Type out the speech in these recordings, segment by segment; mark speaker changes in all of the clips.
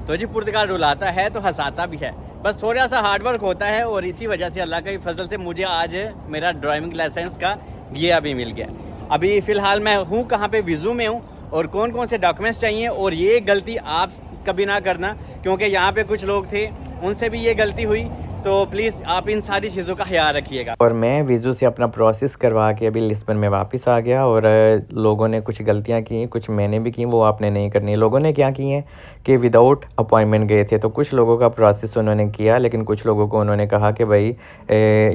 Speaker 1: तो जी पुर्तगाल रुलाता है तो हंसाता भी है, बस थोड़ा सा हार्डवर्क होता है और इसी वजह से अल्लाह के फजल से मुझे आज मेरा ड्राइविंग लाइसेंस का गिया भी मिल गया। अभी फ़िलहाल मैं हूँ कहाँ पे, विज़ू में हूँ, और कौन कौन से डॉक्यूमेंट्स चाहिए। और ये गलती आप कभी ना करना, क्योंकि यहाँ पे कुछ लोग थे उनसे भी ये गलती हुई, तो प्लीज़ आप इन सारी चीज़ों का ख्याल रखिएगा। और मैं वीज़ू से अपना प्रोसेस करवा के अभी लिस्बन में वापस आ गया, और लोगों ने कुछ गलतियाँ की, कुछ मैंने भी की, वो आपने नहीं करनी। लोगों ने क्या की है कि विदाउट अपॉइंटमेंट गए थे, तो कुछ लोगों का प्रोसेस उन्होंने किया, लेकिन कुछ लोगों को उन्होंने कहा कि भाई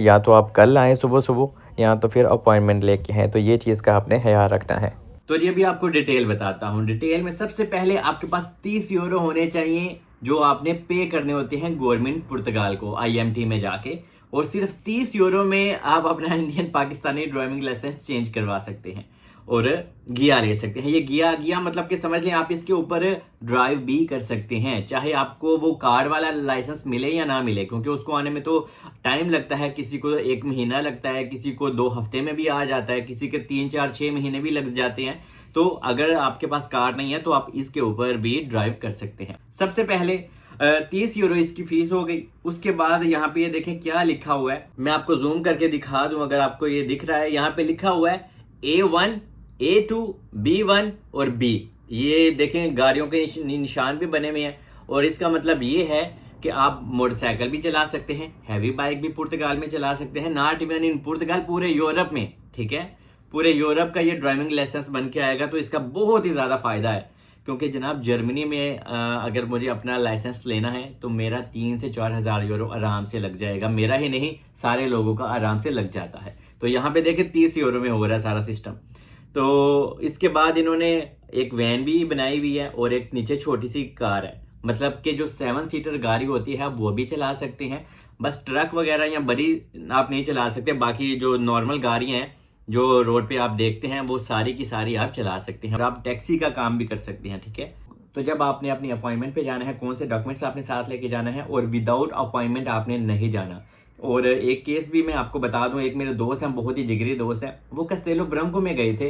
Speaker 1: या तो आप कल आएँ सुबह सुबह या तो फिर अपॉइंटमेंट लेके हैं, तो ये चीज़ का आपने ख्याल रखना है। तो जी अभी आपको डिटेल बताता हूँ। डिटेल में सबसे पहले आपके पास 30 यूरो होने चाहिए जो आपने पे करने होते हैं गवर्नमेंट पुर्तगाल को IMT में जाके, और सिर्फ 30 यूरो में आप अपना Indian Pakistani driving licence change करवा सकते हैं और गिया ले सकते हैं। ये गिया मतलब कि समझ लें आप इसके ऊपर ड्राइव भी कर सकते हैं, चाहे आपको वो कार्ड वाला लाइसेंस मिले या ना मिले, क्योंकि उसको आने में तो टाइम लगता है। किसी को 1 महीना लगता है, किसी को 2 हफ्ते में भी आ जाता है, किसी के 3 4 6 महीने भी लग जाते हैं। तो अगर आपके पास कार्ड नहीं है तो आप इसके ऊपर भी ड्राइव कर सकते हैं। सबसे पहले 30 यूरो इसकी फीस हो गई। उसके बाद यहाँ पे ये देखें क्या लिखा हुआ है, मैं आपको जूम करके दिखा दूं अगर आपको ये दिख रहा है। यहाँ पे लिखा हुआ है A1, A2, B1 और B। ये देखें गाड़ियों के निशान भी बने हुए हैं, और इसका मतलब ये है कि आप मोटरसाइकिल भी चला सकते हैं, हैवी बाइक भी पुर्तगाल में चला सकते हैं, नॉट इवन इन पुर्तगाल, पूरे यूरोप में। ठीक है, पूरे यूरोप का ये ड्राइविंग लाइसेंस बन के आएगा, तो इसका बहुत ही ज़्यादा फ़ायदा है। क्योंकि जनाब जर्मनी में अगर मुझे अपना लाइसेंस लेना है तो मेरा 3 से 4 हज़ार यूरो आराम से लग जाएगा। मेरा ही नहीं, सारे लोगों का आराम से लग जाता है। तो यहाँ पे देखिए 30 यूरो में हो रहा है सारा सिस्टम। तो इसके बाद इन्होंने एक वैन भी बनाई हुई है और एक नीचे छोटी सी कार है, मतलब कि जो 7 सीटर गाड़ी होती है आप वो भी चला सकते हैं। बस ट्रक वगैरह या बड़ी आप नहीं चला सकते, बाकी जो नॉर्मल गाड़ियाँ हैं जो रोड पे आप देखते हैं वो सारी की सारी आप चला सकते हैं, और आप टैक्सी का काम भी कर सकते हैं। ठीक है, तो जब आपने अपनी अपॉइंटमेंट पे जाना है, कौन से डॉक्यूमेंट्स आपने साथ लेके जाना है, और विदाउट अपॉइंटमेंट आपने नहीं जाना। और एक केस भी मैं आपको बता दूं, एक मेरे दोस्त हैं, बहुत ही जिगरी दोस्त हैं, वो कस्तेलो ब्रंको में गए थे,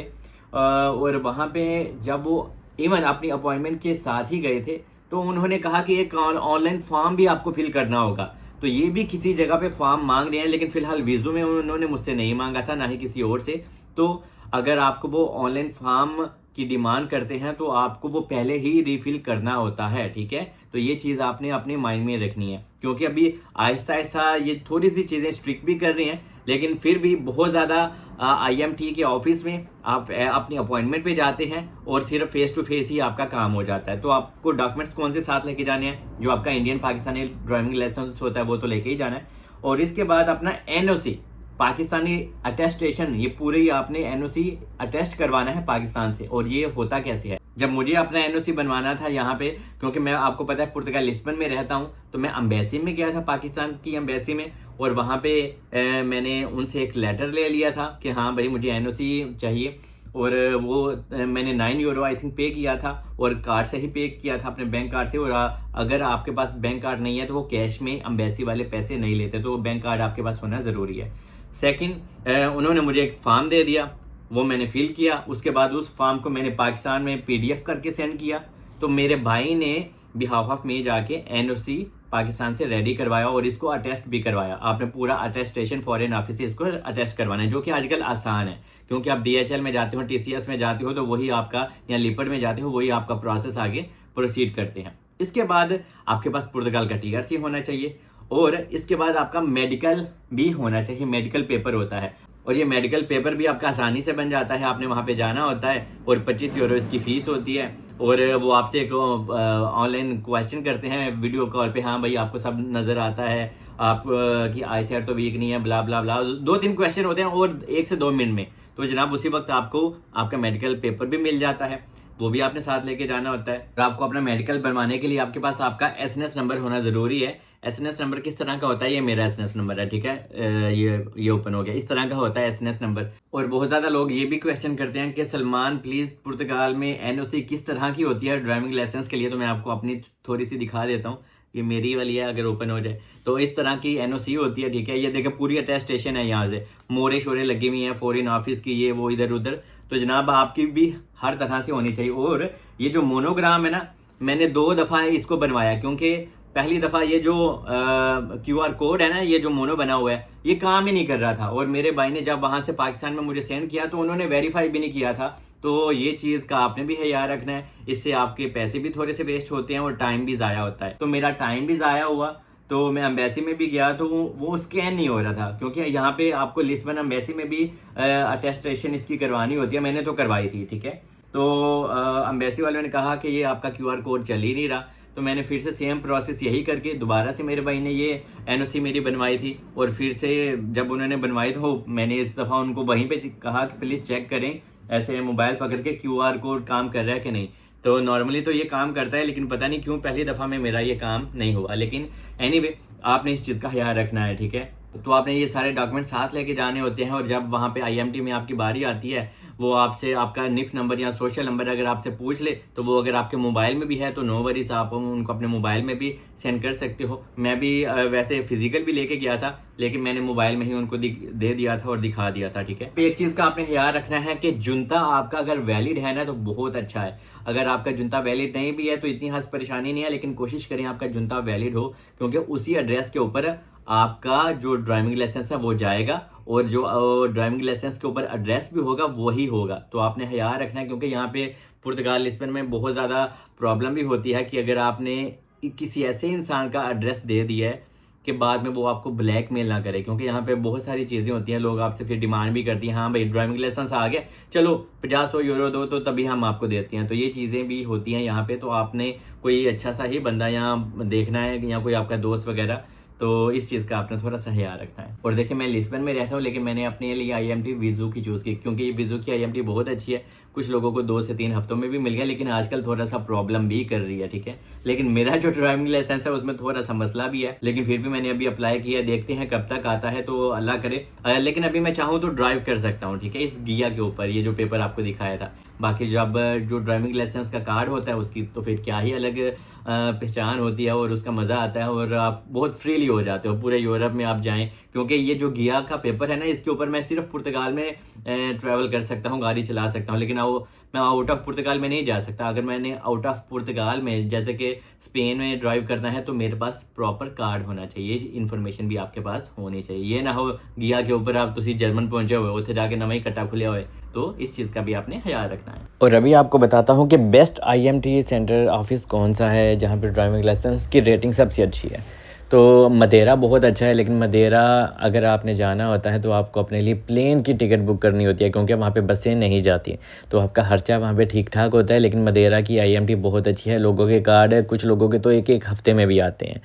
Speaker 1: और वहाँ पे जब वो इवन अपनी अपॉइंटमेंट के साथ ही गए थे, तो उन्होंने कहा कि एक ऑनलाइन फॉर्म भी आपको फिल करना होगा। तो ये भी किसी जगह पे फॉर्म मांग रहे हैं, लेकिन फिलहाल वीज़ो में उन्होंने मुझसे नहीं मांगा था, ना ही किसी और से। तो अगर आपको वो ऑनलाइन फॉर्म की डिमांड करते हैं तो आपको वो पहले ही रिफिल करना होता है। ठीक है, तो ये चीज़ आपने अपने माइंड में रखनी है, क्योंकि अभी आहिस्ता आहिस्ता ये थोड़ी सी चीज़ें स्ट्रिक्ट भी कर रही हैं, लेकिन फिर भी बहुत ज़्यादा IMT के ऑफिस में आप अपनी अपॉइंटमेंट पे जाते हैं और सिर्फ फेस टू फेस ही आपका काम हो जाता है। तो आपको डॉक्यूमेंट्स कौन से साथ लेके जाने हैं, जो आपका इंडियन पाकिस्तानी ड्राइविंग लाइसेंस होता है वो तो लेके ही जाना है, और इसके बाद अपना NOC पाकिस्तानी अटेस्टेशन, ये पूरे ही आपने NOC अटेस्ट करवाना है पाकिस्तान से। और ये होता कैसे है, जब मुझे अपना NOC बनवाना था यहाँ पे, क्योंकि मैं आपको पता है पुर्तगाल लिस्बन में रहता हूँ, तो मैं एम्बेसी में गया था, पाकिस्तान की एम्बेसी में, और वहाँ पे मैंने उनसे एक लेटर ले लिया था कि हाँ भाई मुझे NOC चाहिए, और वो मैंने 9 यूरो आई थिंक पे किया था, और कार्ड से ही पे किया था अपने बैंक कार्ड से। और अगर आपके पास बैंक कार्ड नहीं है तो वो कैश में एम्बेसी वाले पैसे नहीं लेते, तो बैंक कार्ड आपके पास होना ज़रूरी है। सेकंड, उन्होंने मुझे एक फॉर्म दे दिया, वो मैंने फिल किया। उसके बाद उस फॉर्म को मैंने पाकिस्तान में PDF करके सेंड किया। तो मेरे भाई ने बिहाफ ऑफ में जाके NOC पाकिस्तान से रेडी करवाया और इसको अटेस्ट भी करवाया। आपने पूरा अटेस्टेशन फॉरेन ऑफिस से इसको अटेस्ट करवाना है, जो कि आजकल आसान है, क्योंकि आप DHL में जाते हो, TCS में जाते हो, तो वही आपका, या लिपर्ड में जाते हो, वही आपका प्रोसेस आगे प्रोसीड करते हैं। इसके बाद आपके पास पुर्तगाल का TRC होना चाहिए, और इसके बाद आपका मेडिकल भी होना चाहिए, मेडिकल पेपर होता है, और ये मेडिकल पेपर भी आपका आसानी से बन जाता है। आपने वहाँ पे जाना होता है और 25 यूरो इसकी फ़ीस होती है, और वो आपसे एक ऑनलाइन क्वेश्चन करते हैं वीडियो कॉल पे, हाँ भाई आपको सब नज़र आता है, आप की आई साइट तो वीक नहीं है, ब्ला ब्ला ब्ला, 2-3 क्वेश्चन होते हैं और 1 से 2 मिनट में, तो जनाब उसी वक्त आपको आपका मेडिकल पेपर भी मिल जाता है, वो भी आपने साथ लेके जाना होता है। और आपको अपना मेडिकल बनवाने के लिए आपके पास आपका SNS नंबर होना ज़रूरी है। SNS नंबर किस तरह का होता है, ये मेरा SNS नंबर है। ठीक है, ये ओपन हो गया, इस तरह का होता है SNS नंबर। और बहुत ज़्यादा लोग ये भी क्वेश्चन करते हैं कि सलमान प्लीज़ पुर्तगाल में NOC किस तरह की होती है ड्राइविंग लाइसेंस के लिए, तो मैं आपको अपनी थोड़ी सी दिखा देता हूँ। ये मेरी वाली है, अगर ओपन हो जाए तो इस तरह की NOC होती है। ठीक है, ये देखिए पूरी अटेस्टेशन है, यहाँ से मोरे शोरे लगी हुई हैं फॉरेन ऑफिस की, ये वो इधर उधर, तो जनाब आपकी भी हर तरह से होनी चाहिए। और ये जो मोनोग्राम है ना, मैंने 2 दफ़ा इसको बनवाया, क्योंकि पहली दफ़ा ये जो QR कोड है ना, ये जो मोनो बना हुआ है, ये काम ही नहीं कर रहा था। और मेरे भाई ने जब वहाँ से पाकिस्तान में मुझे सेंड किया तो उन्होंने वेरीफाई भी नहीं किया था। तो ये चीज़ का आपने भी ख्याल रखना है, इससे आपके पैसे भी थोड़े से वेस्ट होते हैं और टाइम भी ज़ाया होता है। तो मेरा टाइम भी ज़ाया हुआ, तो मैं एम्बेसी में भी गया तो वो स्कैन नहीं हो रहा था, क्योंकि यहाँ पे आपको लिस्बन एम्बेसी में भी अटेस्टेशन इसकी करवानी होती है। मैंने तो करवाई थी, ठीक है। तो एम्बेसी वालों ने कहा कि ये आपका QR कोड चल ही नहीं रहा। तो मैंने फिर से सेम प्रोसेस यही करके दोबारा से मेरे भाई ने ये NOC मेरी बनवाई थी। और फिर से जब उन्होंने बनवाई तो मैंने इस दफ़ा उनको वहीं पे कहा कि प्लीज़ चेक करें ऐसे मोबाइल पकड़ के QR कोड काम कर रहा है कि नहीं। तो नॉर्मली तो ये काम करता है, लेकिन पता नहीं क्यों पहली दफ़ा में मेरा ये काम नहीं हुआ। लेकिन एनीवे आपने इस चीज़ का ख्याल रखना है, ठीक है। तो आपने ये सारे डॉक्यूमेंट साथ लेके जाने होते हैं। और जब वहाँ पे IMT में आपकी बारी आती है, वो आपसे आपका NIF नंबर या सोशल नंबर अगर आपसे पूछ ले, तो वो अगर आपके मोबाइल में भी है तो नो वरीज, आप उनको अपने मोबाइल में भी सेंड कर सकते हो। मैं भी वैसे फिजिकल भी लेके गया था, लेकिन मैंने मोबाइल में ही उनको दे दिया था और दिखा दिया था, ठीक है। एक चीज़ का आपने ख्याल रखना है कि जुनता आपका अगर वैलिड है ना तो बहुत अच्छा है। अगर आपका जुनता वैलिड नहीं भी है तो इतनी खास परेशानी नहीं है, लेकिन कोशिश करें आपका जुनता वैलिड हो, क्योंकि उसी एड्रेस के ऊपर आपका जो ड्राइविंग लाइसेंस है वो जाएगा और जो ड्राइविंग लाइसेंस के ऊपर एड्रेस भी होगा वही होगा। तो आपने ख्याल रखना है, क्योंकि यहाँ पे पुर्तगाल लिस्बन में बहुत ज़्यादा प्रॉब्लम भी होती है कि अगर आपने किसी ऐसे इंसान का एड्रेस दे दिया है कि बाद में वो आपको ब्लैकमेल ना करे, क्योंकि यहाँ पे बहुत सारी चीज़ें होती हैं। लोग आपसे फिर डिमांड भी करती हैं, हाँ भाई ड्राइविंग लाइसेंस आ गया, चलो 50-100 यूरो दो तो तभी हम आपको देते हैं। तो ये चीज़ें भी होती हैं यहाँ पे। तो आपने कोई अच्छा सा ही बंदा यहाँ देखना है या कोई आपका दोस्त वगैरह, तो इस चीज़ का आपने थोड़ा सा ख्याल रखना है। और देखिए मैं लिस्बन में रहता हूँ, लेकिन मैंने अपने लिए IMT विज़ू की चूज़ की, क्योंकि ये विज़ू की IMT बहुत अच्छी है। कुछ लोगों को 2 से 3 हफ्तों में भी मिल गया, लेकिन आजकल थोड़ा सा प्रॉब्लम भी कर रही है, ठीक है। लेकिन मेरा जो ड्राइविंग लाइसेंस है उसमें थोड़ा सा मसला भी है, लेकिन फिर भी मैंने अभी अप्लाई किया, देखते हैं कब तक आता है, तो अल्लाह करे। लेकिन अभी मैं चाहूँ तो ड्राइव कर सकता हूँ, ठीक है, इस गिया के ऊपर, ये जो पेपर आपको दिखाया था। बाकी जब जो ड्राइविंग लाइसेंस का कार्ड होता है उसकी तो फिर क्या ही अलग पहचान होती है और उसका मज़ा आता है, और आप बहुत फ्रीली हो जाते हो पूरे यूरोप में आप जाएं। क्योंकि ये जो गिया का पेपर है ना, इसके ऊपर मैं सिर्फ पुर्तगाल में ट्रैवल कर सकता हूँ, गाड़ी चला सकता हूँ, लेकिन मैं आउट ऑफ पुर्तगाल में नहीं जा सकता। अगर मैंने आउट ऑफ पुर्तगाल में जैसे कि स्पेन में ड्राइव करना है तो मेरे पास प्रॉपर कार्ड होना चाहिए, इन्फॉर्मेशन भी आपके पास होनी चाहिए। ये ना हो गिया के ऊपर आप तुसी जर्मन पहुंचे हुए उसे जाके नवा ही कट्टा खुले हुए, तो इस चीज़ का भी आपने ख्याल रखना है। और अभी आपको बताता हूँ कि बेस्ट IMT सेंटर ऑफिस कौन सा है जहाँ पर ड्राइविंग लाइसेंस की रेटिंग सबसे अच्छी है। तो मदेरा बहुत अच्छा है, लेकिन मदेरा अगर आपने जाना होता है तो आपको अपने लिए प्लेन की टिकट बुक करनी होती है, क्योंकि वहाँ पे बसें नहीं जाती। तो आपका खर्चा वहाँ पे ठीक ठाक होता है, लेकिन मदेरा की IMT बहुत अच्छी है। लोगों के कार्ड है, कुछ लोगों के तो 1-1 हफ्ते में भी आते हैं।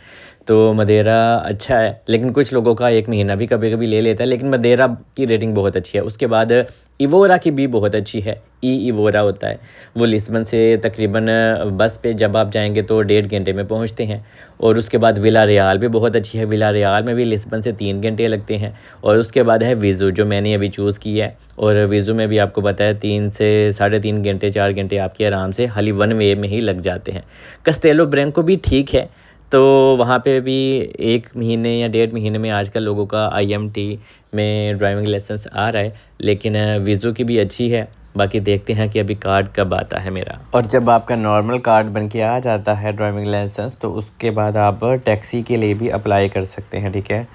Speaker 1: तो मदेरा अच्छा है, लेकिन कुछ लोगों का 1 महीना भी कभी कभी ले लेता है, लेकिन मदेरा की रेटिंग बहुत अच्छी है। उसके बाद इवोरा की भी बहुत अच्छी है, इवोरा होता है, वो लिस्बन से तकरीबन बस पे जब आप जाएंगे तो 1.5 घंटे में पहुंचते हैं। और उसके बाद विला रियाल भी बहुत अच्छी है, विला रियाल में भी लिस्बन से 3 घंटे लगते हैं। और उसके बाद है विज़ू, जो मैंने अभी चूज़ की है, और विज़ू में भी आपको पता है 3 से 3.5 घंटे 4 घंटे आपके आराम से खाली 1 वे में ही लग जाते हैं। कस्टेलो ब्रांको भी ठीक है, तो वहाँ पे भी 1 महीने या 1.5 महीने में आजकल लोगों का IMT में ड्राइविंग लाइसेंस आ रहा है, लेकिन विज़ू की भी अच्छी है। बाकी देखते हैं कि अभी कार्ड कब आता है मेरा। और जब आपका नॉर्मल कार्ड बन के आ जाता है ड्राइविंग लाइसेंस, तो उसके बाद आप टैक्सी के लिए भी अप्लाई कर सकते हैं, ठीक है।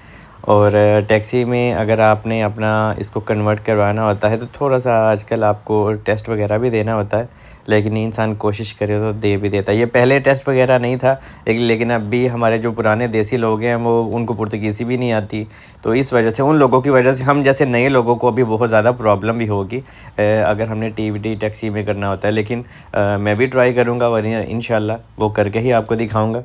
Speaker 1: और टैक्सी में अगर आपने अपना इसको कन्वर्ट करवाना होता है तो थोड़ा सा आजकल आपको टेस्ट वगैरह भी देना होता है, लेकिन इंसान कोशिश करे तो दे भी देता है। ये पहले टेस्ट वगैरह नहीं था, लेकिन अभी हमारे जो पुराने देसी लोग हैं वो उनको पुर्तगीज़ी भी नहीं आती, तो इस वजह से उन लोगों की वजह से हम जैसे नए लोगों को अभी बहुत ज़्यादा प्रॉब्लम भी होगी अगर हमने TVD टैक्सी में करना होता है। लेकिन मैं भी ट्राई करूँगा और इंशाल्लाह वो करके ही आपको दिखाऊँगा।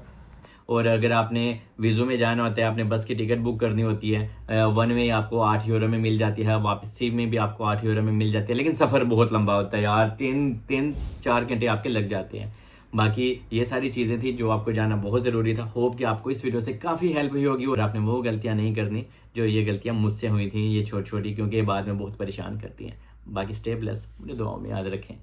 Speaker 1: और अगर आपने विज़ू में जाना होता है, आपने बस की टिकट बुक करनी होती है, 1 वे आपको 8 यूरो में मिल जाती है, वापसी में भी आपको 8 यूरो में मिल जाती है, लेकिन सफ़र बहुत लंबा होता है यार, 3-4 घंटे आपके लग जाते हैं। बाकी ये सारी चीज़ें थी जो आपको जाना बहुत ज़रूरी था। होप कि आपको इस वीडियो से काफ़ी हेल्प हुई होगी और आपने वो गलतियाँ नहीं करनी जो ये गलतियाँ मुझसे हुई थी, ये छोटी छोटी, क्योंकि बाद में बहुत परेशान करती हैं। बाकी स्टे ब्लेस, मुझे दुआओं में याद रखें।